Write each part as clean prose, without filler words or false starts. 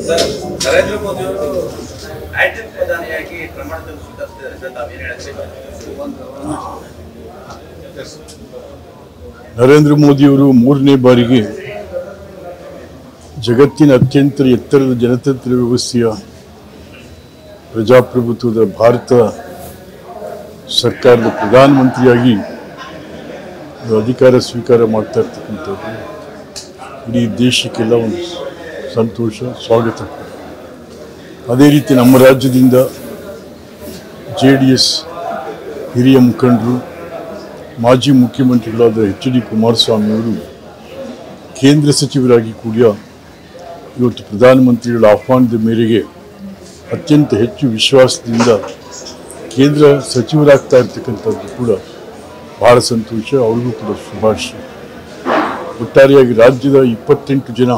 Sir, Narendra Modi ಅವರು hat trick ಪ್ರಧಾನಿಯಾಗಿ ಪ್ರಮಾಣದಲ್ಲಿ ಸ್ವೀಕರಿಸಿದ್ದಾರೆ ಸರ್, ತಾವೇನು ಹೇಳಕ್ಕೆ? ನರೇಂದ್ರ ಮೋದಿಯವರು ಮೂರನೇ ಬಾರಿಗೆ ಜಗತ್ತಿನ ಅತ್ಯಂತ ಎತ್ತರದ ಜನತಂತ್ರ ವ್ಯವಸ್ಥೆಯ ಪ್ರಜಾಪ್ರಭುತ್ವದ ಭಾರತ ಸರ್ಕಾರದ ಪ್ರಧಾನಮಂತ್ರಿಯಾಗಿ ಅಧಿಕಾರ ಸ್ವೀಕಾರ ಮಾಡ್ತಾ ಇರ್ತಕ್ಕಂಥದ್ದು ಇಡೀ ದೇಶಕ್ಕೆಲ್ಲ ಒಂದು ಸಂತೋಷ, ಸ್ವಾಗತ. ಅದೇ ರೀತಿ ನಮ್ಮ ರಾಜ್ಯದಿಂದ JDS ಹಿರಿಯ ಮುಖಂಡರು, ಮಾಜಿ ಮುಖ್ಯಮಂತ್ರಿಗಳಾದ HD ಕುಮಾರಸ್ವಾಮಿಯವರು ಕೇಂದ್ರ ಸಚಿವರಾಗಿ ಕೂಡ ಇವತ್ತು ಪ್ರಧಾನಮಂತ್ರಿಗಳ ಆಹ್ವಾನದ ಮೇರೆಗೆ ಅತ್ಯಂತ ಹೆಚ್ಚು ವಿಶ್ವಾಸದಿಂದ ಕೇಂದ್ರ ಸಚಿವರಾಗ್ತಾ ಇರ್ತಕ್ಕಂಥದ್ದು ಕೂಡ ಬಹಳ ಸಂತೋಷ. ಅವ್ರಿಗೂ ಕೂಡ ಶುಭಾಶಯ. ಒಟ್ಟಾರೆಯಾಗಿ ರಾಜ್ಯದ 28 ಜನ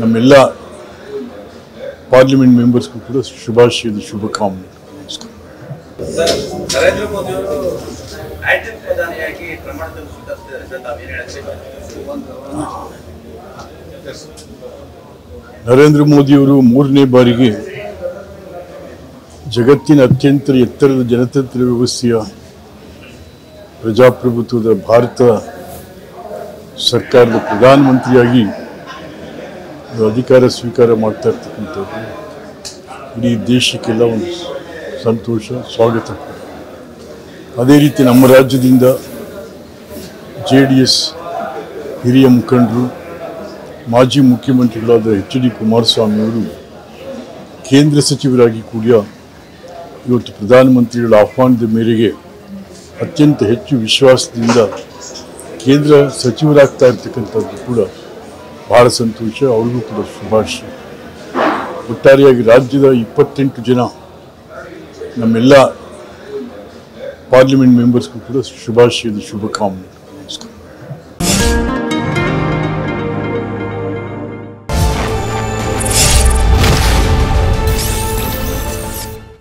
ನಮ್ಮೆಲ್ಲ ಪಾರ್ಲಿಮೆಂಟ್ ಮೆಂಬರ್ಸ್ಗೂ ಕೂಡ ಶುಭಾಶಯದ ಶುಭಕಾಮನೆ. ನಮಸ್ಕಾರ. ಸರ್, ನರೇಂದ್ರ ಮೋದಿ ಅವರು ಹ್ಯಾಟ್ರಿಕ್ ಪ್ರಧಾನಿಯಾಗಿ ಪ್ರಮಾಣದಲ್ಲಿ ಸ್ವೀಕರಿಸಿದ್ದಾರೆ ಸರ್, ತಾವೇನು ಹೇಳಕ್ಕೆ? ನರೇಂದ್ರ ಮೋದಿಯವರು ಮೂರನೇ ಬಾರಿಗೆ ಜಗತ್ತಿನ ಅತ್ಯಂತ ಎತ್ತರದ ಜನತಂತ್ರ ವ್ಯವಸ್ಥೆಯ ಪ್ರಜಾಪ್ರಭುತ್ವದ ಭಾರತ ಸರ್ಕಾರದ ಪ್ರಧಾನಮಂತ್ರಿಯಾಗಿ ಅಧಿಕಾರ ಸ್ವೀಕಾರ ಮಾಡ್ತಾ ಇರ್ತಕ್ಕಂಥದ್ದು ಇಡೀ ದೇಶಕ್ಕೆಲ್ಲ ಒಂದು ಸಂತೋಷ, ಸ್ವಾಗತ. ಅದೇ ರೀತಿ ನಮ್ಮ ರಾಜ್ಯದಿಂದ JDS ಹಿರಿಯ ಮುಖಂಡರು, ಮಾಜಿ ಮುಖ್ಯಮಂತ್ರಿಗಳಾದ HD ಕುಮಾರಸ್ವಾಮಿಯವರು ಕೇಂದ್ರ ಸಚಿವರಾಗಿ ಕೂಡ ಇವತ್ತು ಪ್ರಧಾನಮಂತ್ರಿಗಳ ಆಹ್ವಾನದ ಮೇರೆಗೆ ಅತ್ಯಂತ ಹೆಚ್ಚು ವಿಶ್ವಾಸದಿಂದ ಕೇಂದ್ರ ಸಚಿವರಾಗ್ತಾ ಇರ್ತಕ್ಕಂಥದ್ದು ಕೂಡ ಬಹಳ ಸಂತೋಷ. ಅವ್ರಿಗೂ ಕೂಡ ಶುಭಾಶಯ. ಒಟ್ಟಾರೆಯಾಗಿ ರಾಜ್ಯದ 28 ಜನ ನಮ್ಮೆಲ್ಲ ಪಾರ್ಲಿಮೆಂಟ್ ಮೆಂಬರ್ಸ್ಗೂ ಕೂಡ ಶುಭಾಶಯದ ಶುಭಕಾಮನೆ.